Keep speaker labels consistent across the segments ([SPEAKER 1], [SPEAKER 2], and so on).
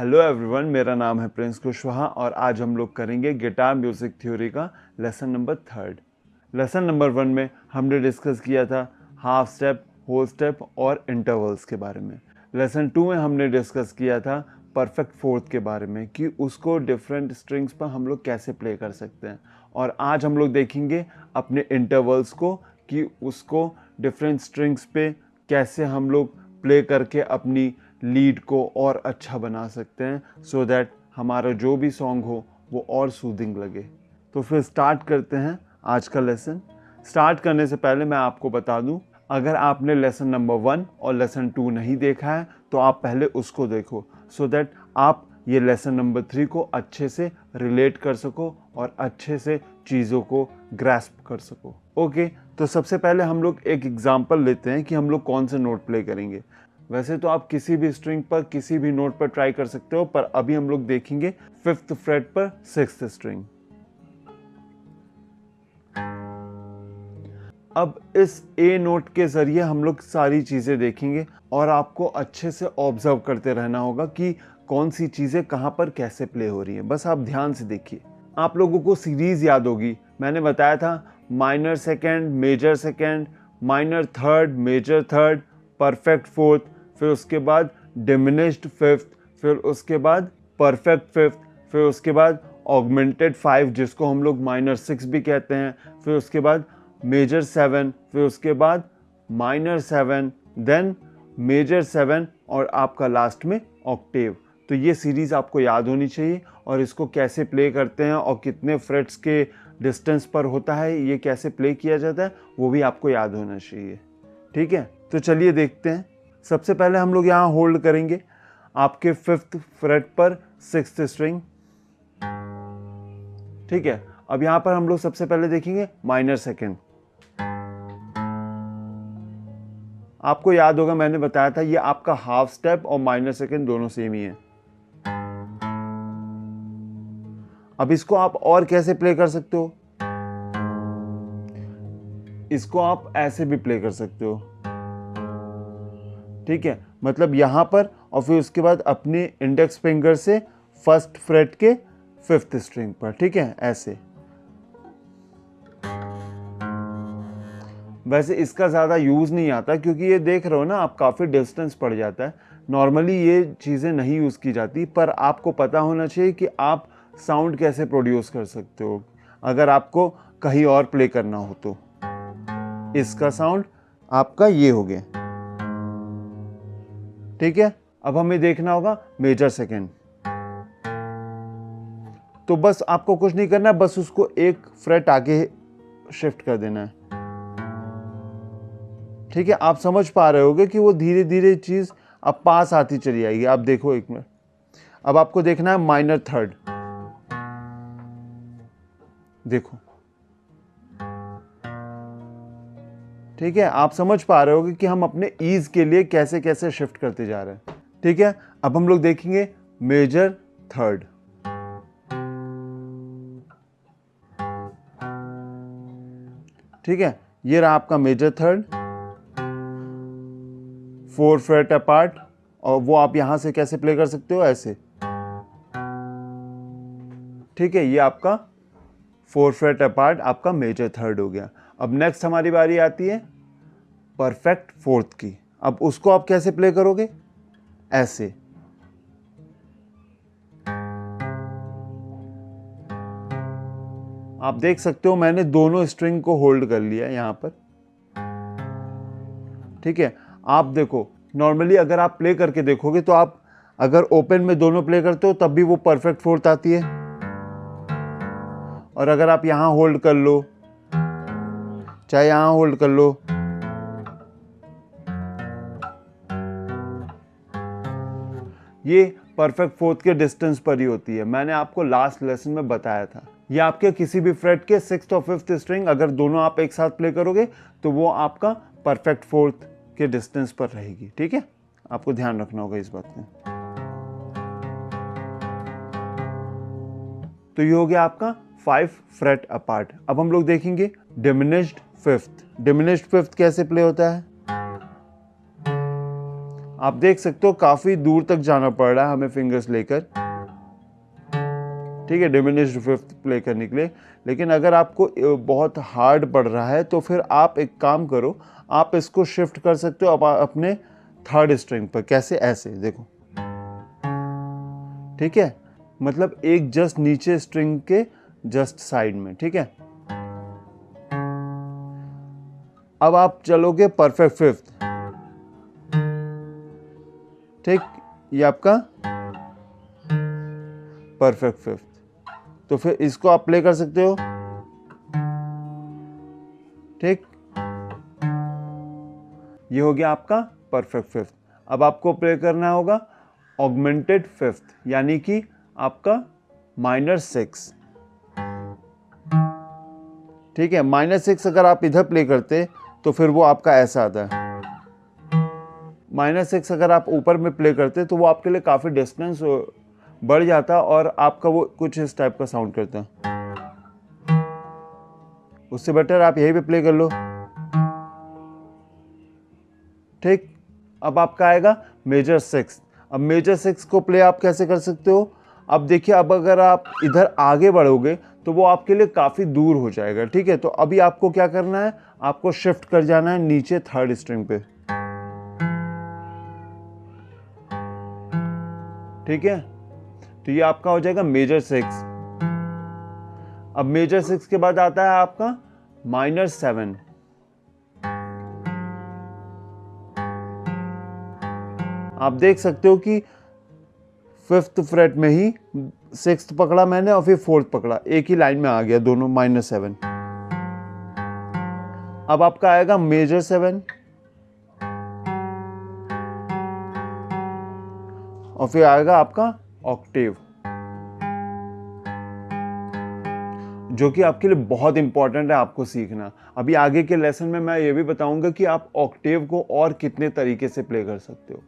[SPEAKER 1] Hello everyone, मेरा नाम है प्रिंस कुशवाहा और आज हम लोग करेंगे गिटार म्यूज़िक थ्योरी का लेसन नंबर 3। लेसन नंबर 1 में हमने डिस्कस किया था हाफ स्टेप, होल स्टेप और इंटरवल्स के बारे में। लेसन 2 में हमने डिस्कस किया था परफेक्ट फोर्थ के बारे में कि उसको डिफरेंट स्ट्रिंग्स पर हम लोग कैसे प्ले कर सकते हैं। और आज हम लोग देखेंगे अपने इंटरवल्स को कि उसको डिफरेंट स्ट्रिंग्स पे कैसे हम लोग प्ले करके अपनी लीड को और अच्छा बना सकते हैं सो दैट हमारा जो भी सॉन्ग हो वो और सूदिंग लगे। तो फिर स्टार्ट करते हैं आज का लेसन। स्टार्ट करने से पहले मैं आपको बता दूं, अगर आपने लेसन नंबर 1 और लेसन 2 नहीं देखा है तो आप पहले उसको देखो सो दैट आप ये लेसन नंबर 3 को अच्छे से रिलेट कर सको और अच्छे से चीज़ों को ग्रैस्प कर सको। ओके, तो सबसे पहले हम लोग एक एग्जांपल लेते हैं कि हम लोग कौन से नोट प्ले करेंगे। वैसे तो आप किसी भी स्ट्रिंग पर किसी भी नोट पर ट्राई कर सकते हो, पर अभी हम लोग देखेंगे 5th फ्रेट पर 6th स्ट्रिंग। अब इस ए नोट के जरिए हम लोग सारी चीजें देखेंगे और आपको अच्छे से ऑब्जर्व करते रहना होगा कि कौन सी चीजें कहां पर कैसे प्ले हो रही है। बस आप ध्यान से देखिए। आप लोगों को सीरीज याद होगी, मैंने बताया था minor second, major second, minor third, major third, perfect fourth, फिर उसके बाद डिमिनिश्ड फिफ्थ, फिर उसके बाद परफेक्ट फिफ्थ, फिर उसके बाद ऑगमेंटेड 5 जिसको हम लोग माइनर 6 भी कहते हैं, फिर उसके बाद मेजर 7, फिर उसके बाद माइनर 7, देन मेजर 7 और आपका लास्ट में ऑक्टेव। तो ये सीरीज़ आपको याद होनी चाहिए और इसको कैसे प्ले करते हैं और कितने फ्रेट्स के डिस्टेंस पर होता है, ये कैसे प्ले किया जाता है, वो भी आपको याद होना चाहिए। ठीक है, तो चलिए देखते हैं। सबसे पहले हम लोग यहाँ होल्ड करेंगे आपके 5th फ्रेट पर 6th स्ट्रिंग। ठीक है, अब यहाँ पर हम लोग सबसे पहले देखेंगे माइनर सेकेंड। आपको याद होगा मैंने बताया था ये आपका हाफ स्टेप और माइनर सेकेंड दोनों सेम ही है। अब इसको आप और कैसे प्ले कर सकते हो, इसको आप ऐसे भी प्ले कर सकते हो। ठीक है, मतलब यहां पर और फिर उसके बाद अपने इंडेक्स फिंगर से 1st फ्रेट के 5th स्ट्रिंग पर। ठीक है, ऐसे। वैसे इसका ज़्यादा यूज़ नहीं आता क्योंकि ये देख रहे हो ना आप, काफ़ी डिस्टेंस पड़ जाता है। नॉर्मली ये चीज़ें नहीं यूज़ की जाती, पर आपको पता होना चाहिए कि आप साउंड कैसे प्रोड्यूस कर सकते हो अगर आपको कहीं और प्ले करना हो तो। इसका साउंड आपका ये हो गया। ठीक है, अब हमें देखना होगा मेजर सेकेंड। तो बस आपको कुछ नहीं करना है, बस उसको एक फ्रेट आगे शिफ्ट कर देना है। ठीक है, आप समझ पा रहे होगे कि वो धीरे धीरे चीज अब पास आती चली आएगी। आप देखो एक मिनट, अब आपको देखना है माइनर थर्ड। देखो, ठीक है, आप समझ पा रहे होगे कि हम अपने ईज के लिए कैसे कैसे शिफ्ट करते जा रहे हैं। ठीक है, अब हम लोग देखेंगे मेजर थर्ड। ठीक है, ये रहा आपका मेजर थर्ड, 4 फ्रेट अपार्ट, और वो आप यहां से कैसे प्ले कर सकते हो, ऐसे। ठीक है, ये आपका 4 फ्रेट अपार्ट आपका मेजर थर्ड हो गया। अब नेक्स्ट हमारी बारी आती है परफेक्ट फोर्थ की। अब उसको आप कैसे प्ले करोगे, ऐसे। आप देख सकते हो मैंने दोनों स्ट्रिंग को होल्ड कर लिया यहां पर। ठीक है, आप देखो नॉर्मली अगर आप प्ले करके देखोगे तो आप अगर ओपन में दोनों प्ले करते हो तब भी वो परफेक्ट फोर्थ आती है, और अगर आप यहां होल्ड कर लो चाहे यहां होल्ड कर लो, ये परफेक्ट फोर्थ के डिस्टेंस पर ही होती है। मैंने आपको लास्ट लेसन में बताया था। ये आपके किसी भी फ्रेट के 6th और 5th स्ट्रिंग अगर दोनों आप एक साथ प्ले करोगे तो वो आपका परफेक्ट फोर्थ के डिस्टेंस पर रहेगी। ठीक है, आपको ध्यान रखना होगा इस बात में। तो ये हो गया आपका 5 फ्रेट अपार्ट। अब हम लोग देखेंगे डिमिनिश्ड फिफ्थ। डिमिनिश्ड फिफ्थ कैसे प्ले होता है, आप देख सकते हो काफ़ी दूर तक जाना पड़ रहा है हमें फिंगर्स लेकर, ठीक है, डिमिनिश्ड फिफ्थ प्ले करने के लिए। लेकिन अगर आपको बहुत हार्ड पड़ रहा है तो फिर आप एक काम करो, आप इसको शिफ्ट कर सकते हो अपने थर्ड स्ट्रिंग पर। कैसे? ऐसे देखो, ठीक है, मतलब एक जस्ट नीचे स्ट्रिंग के जस्ट साइड में, ठीक है। अब आप चलोगे परफेक्ट फिफ्थ, ठीक, ये आपका परफेक्ट फिफ्थ। तो फिर इसको आप प्ले कर सकते हो, ठीक, ये हो गया आपका परफेक्ट फिफ्थ। अब आपको प्ले करना होगा ऑगमेंटेड फिफ्थ, यानी कि आपका माइनर सिक्स, ठीक है। माइनर सिक्स अगर आप इधर प्ले करते तो फिर वो आपका ऐसा आता है। माइनर सिक्स अगर आप ऊपर में प्ले करते तो वो आपके लिए काफ़ी डिस्टेंस बढ़ जाता और आपका वो कुछ इस टाइप का साउंड करता। उससे बेटर आप यहीं पे प्ले कर लो, ठीक। अब आपका आएगा मेजर सिक्स। अब मेजर सिक्स को प्ले आप कैसे कर सकते हो? अब देखिए, अब अगर आप इधर आगे बढ़ोगे तो वो आपके लिए काफ़ी दूर हो जाएगा, ठीक है। तो अभी आपको क्या करना है, आपको शिफ्ट कर जाना है नीचे थर्ड स्ट्रिंग पे, ठीक है। तो ये आपका हो जाएगा मेजर सिक्स। अब मेजर सिक्स के बाद आता है आपका माइनर सेवन। आप देख सकते हो कि फिफ्थ फ्रेट में ही सिक्स्थ पकड़ा मैंने और फिर फोर्थ पकड़ा, एक ही लाइन में आ गया दोनों, माइनर सेवन। अब आपका आएगा मेजर सेवन और फिर आएगा आपका ऑक्टेव, जो कि आपके लिए बहुत इंपॉर्टेंट है आपको सीखना। अभी आगे के लेसन में मैं ये भी बताऊंगा कि आप ऑक्टेव को और कितने तरीके से प्ले कर सकते हो,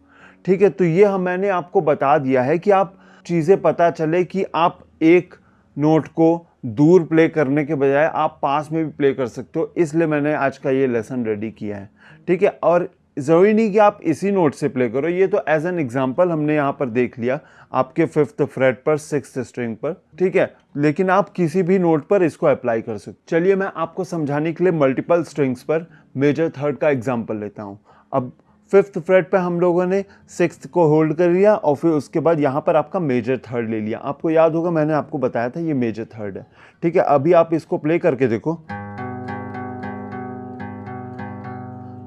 [SPEAKER 1] ठीक है। तो ये मैंने आपको बता दिया है कि आप चीज़ें पता चले कि आप एक नोट को दूर प्ले करने के बजाय आप पास में भी प्ले कर सकते हो, इसलिए मैंने आज का ये लेसन रेडी किया है, ठीक है। और ज़रूरी नहीं कि आप इसी नोट से प्ले करो, ये तो एज एन एग्जांपल हमने यहाँ पर देख लिया आपके फिफ्थ फ्रेट पर सिक्स्थ स्ट्रिंग पर, ठीक है। लेकिन आप किसी भी नोट पर इसको अप्लाई कर सकते। चलिए मैं आपको समझाने के लिए मल्टीपल स्ट्रिंग्स पर मेजर थर्ड का एग्जाम्पल लेता हूँ। अब फिफ्थ फ्रेट पे हम लोगों ने सिक्स्थ को होल्ड कर लिया और फिर उसके बाद यहाँ पर आपका मेजर थर्ड ले लिया। आपको याद होगा मैंने आपको बताया था ये मेजर थर्ड है, ठीक है। अभी आप इसको प्ले करके देखो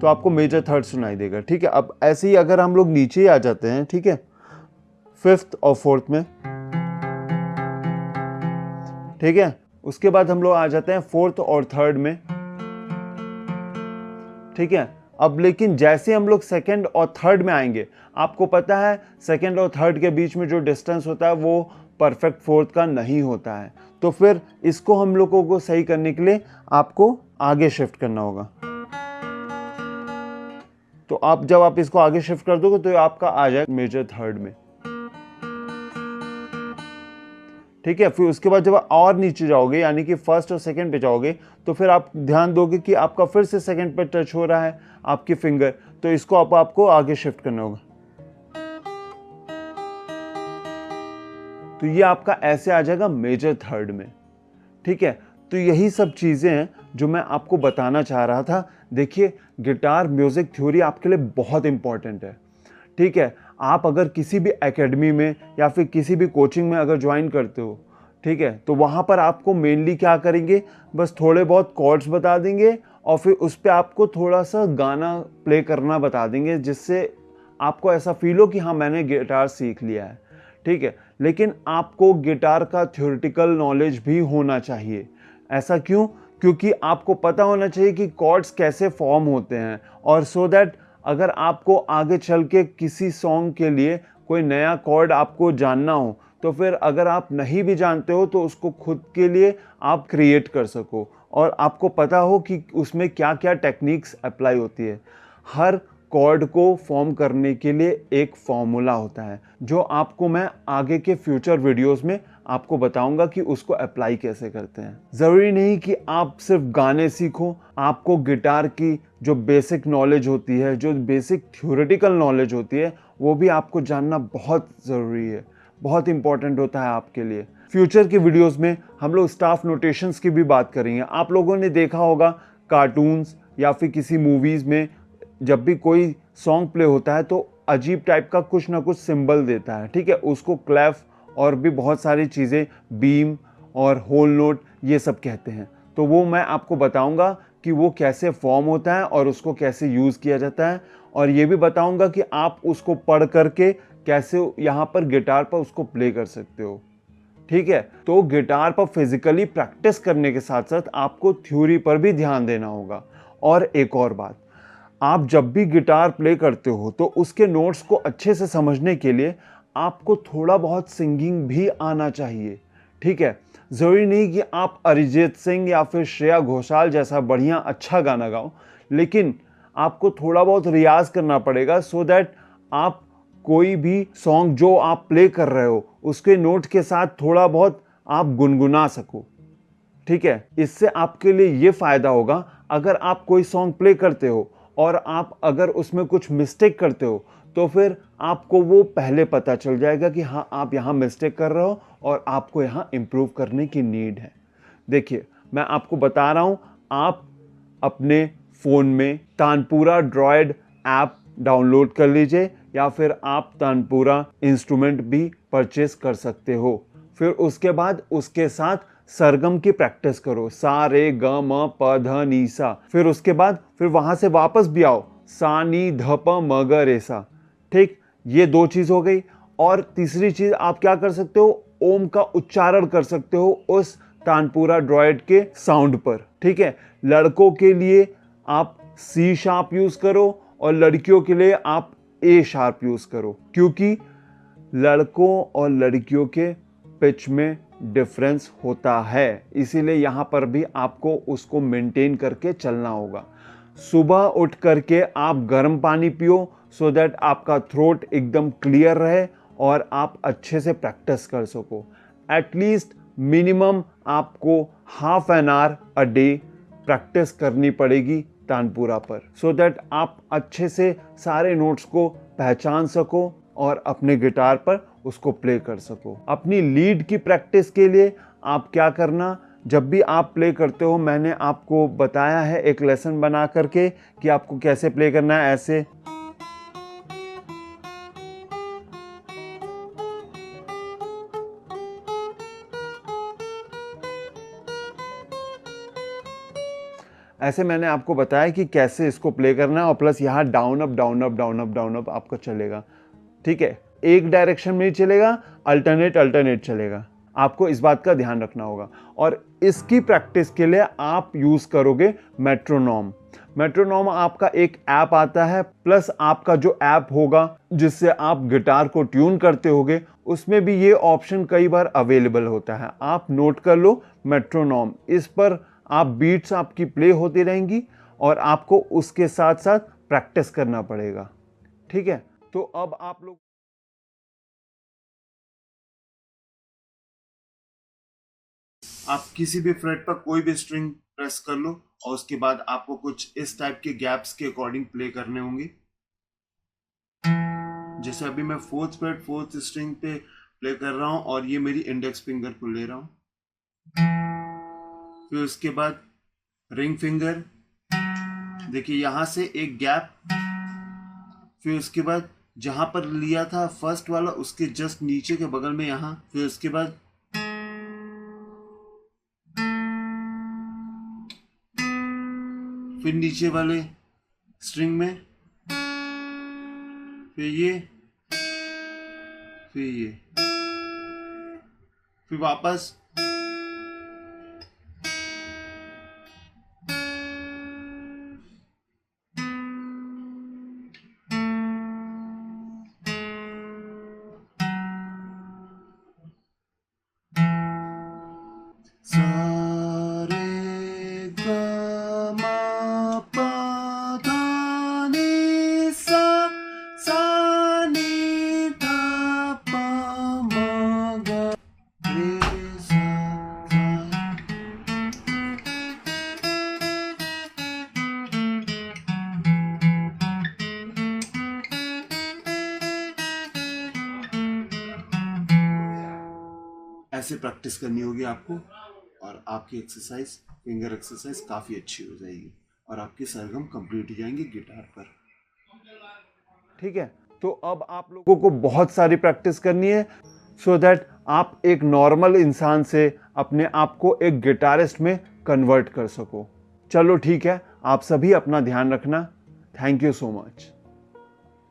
[SPEAKER 1] तो आपको मेजर थर्ड सुनाई देगा, ठीक है। अब ऐसे ही अगर हम लोग नीचे ही आ जाते हैं, ठीक है, फिफ्थ और फोर्थ में, ठीक है, उसके बाद हम लोग आ जाते हैं फोर्थ और थर्ड में, ठीक है। अब लेकिन जैसे हम लोग सेकंड और थर्ड में आएंगे, आपको पता है सेकंड और थर्ड के बीच में जो डिस्टेंस होता है वो परफेक्ट फोर्थ का नहीं होता है। तो फिर इसको हम लोगों को सही करने के लिए आपको आगे शिफ्ट करना होगा। तो आप जब आप इसको आगे शिफ्ट कर दोगे तो आपका आ जाएगा मेजर थर्ड में, ठीक है। फिर उसके बाद जब आप और नीचे जाओगे यानी कि फर्स्ट और सेकंड पे जाओगे तो फिर आप ध्यान दोगे कि आपका फिर से सेकंड पे टच हो रहा है आपकी फिंगर, तो इसको आपको आगे शिफ्ट करना होगा। तो ये आपका ऐसे आ जाएगा मेजर थर्ड में, ठीक है। तो यही सब चीज़ें हैं जो मैं आपको बताना चाह रहा था। देखिए, गिटार म्यूज़िक थ्योरी आपके लिए बहुत इंपॉर्टेंट है, ठीक है। आप अगर किसी भी एकेडमी में या फिर किसी भी कोचिंग में अगर ज्वाइन करते हो, ठीक है, तो वहाँ पर आपको मेनली क्या करेंगे, बस थोड़े बहुत कॉर्ड्स बता देंगे और फिर उस पर आपको थोड़ा सा गाना प्ले करना बता देंगे, जिससे आपको ऐसा फील हो कि हाँ मैंने गिटार सीख लिया है, ठीक है। लेकिन आपको गिटार का थ्योरेटिकल नॉलेज भी होना चाहिए। ऐसा क्यों? क्योंकि आपको पता होना चाहिए कि कॉर्ड्स कैसे फॉर्म होते हैं, और सो दैट अगर आपको आगे चल के किसी सॉन्ग के लिए कोई नया कॉर्ड आपको जानना हो तो फिर अगर आप नहीं भी जानते हो तो उसको खुद के लिए आप क्रिएट कर सको और आपको पता हो कि उसमें क्या क्या टेक्निक्स अप्लाई होती है। हर कॉर्ड को फॉर्म करने के लिए एक फॉर्मूला होता है जो आपको मैं आगे के फ्यूचर वीडियोस में आपको बताऊंगा कि उसको अप्लाई कैसे करते हैं। ज़रूरी नहीं कि आप सिर्फ गाने सीखो, आपको गिटार की जो बेसिक नॉलेज होती है, जो बेसिक थ्योरेटिकल नॉलेज होती है, वो भी आपको जानना बहुत ज़रूरी है, बहुत इंपॉर्टेंट होता है आपके लिए। फ्यूचर के वीडियोस में हम लोग स्टाफ नोटेशंस की भी बात करेंगे। आप लोगों ने देखा होगा कार्टून्स या फिर किसी मूवीज़ में जब भी कोई सॉन्ग प्ले होता है तो अजीब टाइप का कुछ ना कुछ सिंबल देता है, ठीक है, उसको क्लेफ और भी बहुत सारी चीज़ें, बीम और होल नोट, ये सब कहते हैं। तो वो मैं आपको बताऊंगा कि वो कैसे फॉर्म होता है और उसको कैसे यूज़ किया जाता है, और ये भी बताऊंगा कि आप उसको पढ़ करके कैसे यहाँ पर गिटार पर उसको प्ले कर सकते हो, ठीक है। तो गिटार पर फिजिकली प्रैक्टिस करने के साथ साथ आपको थ्योरी पर भी ध्यान देना होगा। और एक और बात, आप जब भी गिटार प्ले करते हो तो उसके नोट्स को अच्छे से समझने के लिए आपको थोड़ा बहुत सिंगिंग भी आना चाहिए, ठीक है। ज़रूरी नहीं कि आप अरिजीत सिंह या फिर श्रेया घोषाल जैसा बढ़िया अच्छा गाना गाओ, लेकिन आपको थोड़ा बहुत रियाज करना पड़ेगा सो दैट आप कोई भी सॉन्ग जो आप प्ले कर रहे हो उसके नोट के साथ थोड़ा बहुत आप गुनगुना सको, ठीक है। इससे आपके लिए ये फ़ायदा होगा, अगर आप कोई सॉन्ग प्ले करते हो और आप अगर उसमें कुछ मिस्टेक करते हो तो फिर आपको वो पहले पता चल जाएगा कि हाँ, आप यहाँ मिस्टेक कर रहे हो और आपको यहाँ इम्प्रूव करने की नीड है। देखिए, मैं आपको बता रहा हूँ, आप अपने फ़ोन में तानपुरा ड्रॉयड ऐप डाउनलोड कर लीजिए या फिर आप तानपुरा इंस्ट्रूमेंट भी परचेस कर सकते हो। फिर उसके बाद उसके साथ सरगम की प्रैक्टिस करो, सा रे ग म प ध नी सा। फिर उसके बाद फिर वहां से वापस भी आओ, सा नी ध प म ग रे सा, ठीक। ये दो चीज हो गई। और तीसरी चीज आप क्या कर सकते हो, ओम का उच्चारण कर सकते हो उस तानपुरा ड्रॉयड के साउंड पर, ठीक है। लड़कों के लिए आप सी शार्प यूज करो और लड़कियों के लिए आप ए शार्प यूज करो, क्योंकि लड़कों और लड़कियों के पिच में डिफरेंस होता है, इसीलिए यहाँ पर भी आपको उसको मेंटेन करके चलना होगा। सुबह उठ करके आप गर्म पानी पियो सो दैट आपका थ्रोट एकदम क्लियर रहे और आप अच्छे से प्रैक्टिस कर सको। एटलीस्ट मिनिमम आपको half an hour a day practice करनी पड़ेगी तानपुरा पर, सो दैट आप अच्छे से सारे नोट्स को पहचान सको और अपने गिटार पर उसको प्ले कर सको। अपनी लीड की प्रैक्टिस के लिए आप क्या करना, जब भी आप प्ले करते हो, मैंने आपको बताया है एक लेसन बना करके कि आपको कैसे प्ले करना है। ऐसे मैंने आपको बताया कि कैसे इसको प्ले करना है, और प्लस यहाँ down up down up down up down up आपका चलेगा, ठीक है। एक डायरेक्शन में ही चलेगा, अल्टरनेट अल्टरनेट चलेगा। आपको इस बात का ध्यान रखना होगा। और इसकी प्रैक्टिस के लिए आप यूज करोगे मेट्रोनॉम। मेट्रोनॉम आपका एक ऐप आता है, प्लस आपका जो ऐप होगा जिससे आप गिटार को ट्यून करते होगे, उसमें भी ये ऑप्शन कई बार अवेलेबल होता है। आप नोट कर लो मेट्रोनॉम, इस पर आप बीट्स आपकी प्ले होती रहेंगी और आपको उसके साथ साथ प्रैक्टिस करना पड़ेगा, ठीक है। तो अब आप लोग आप किसी भी फ्रेट पर कोई भी स्ट्रिंग प्रेस कर लो और उसके बाद आपको कुछ इस टाइप के गैप्स के अकॉर्डिंग प्ले करने होंगे। जैसे अभी मैं फोर्थ फ्रेट फोर्थ स्ट्रिंग पे प्ले कर रहा हूं और ये मेरी इंडेक्स फिंगर को ले रहा हूं। फिर उसके बाद रिंग फिंगर, देखिए यहां से एक गैप, फिर उसके बाद जहां पर लिया था फर्स्ट वाला उसके जस्ट नीचे के बगल में यहां, फिर उसके बाद फिर नीचे वाले स्ट्रिंग में, फिर ये, फिर ये, फिर वापस, सा रे ग म प ध नि सा।
[SPEAKER 2] ऐसे प्रैक्टिस करनी होगी आपको, और आपकी एक्सरसाइज, फिंगर एक्सरसाइज काफ़ी अच्छी हो जाएगी और आपके सरगम कंप्लीट हो जाएंगे गिटार पर।
[SPEAKER 1] ठीक है, तो अब आप लोगों को बहुत सारी प्रैक्टिस करनी है सो दैट आप एक नॉर्मल इंसान से अपने आप को एक गिटारिस्ट में कन्वर्ट कर सको। चलो ठीक है, आप सभी अपना ध्यान रखना। Thank you so much.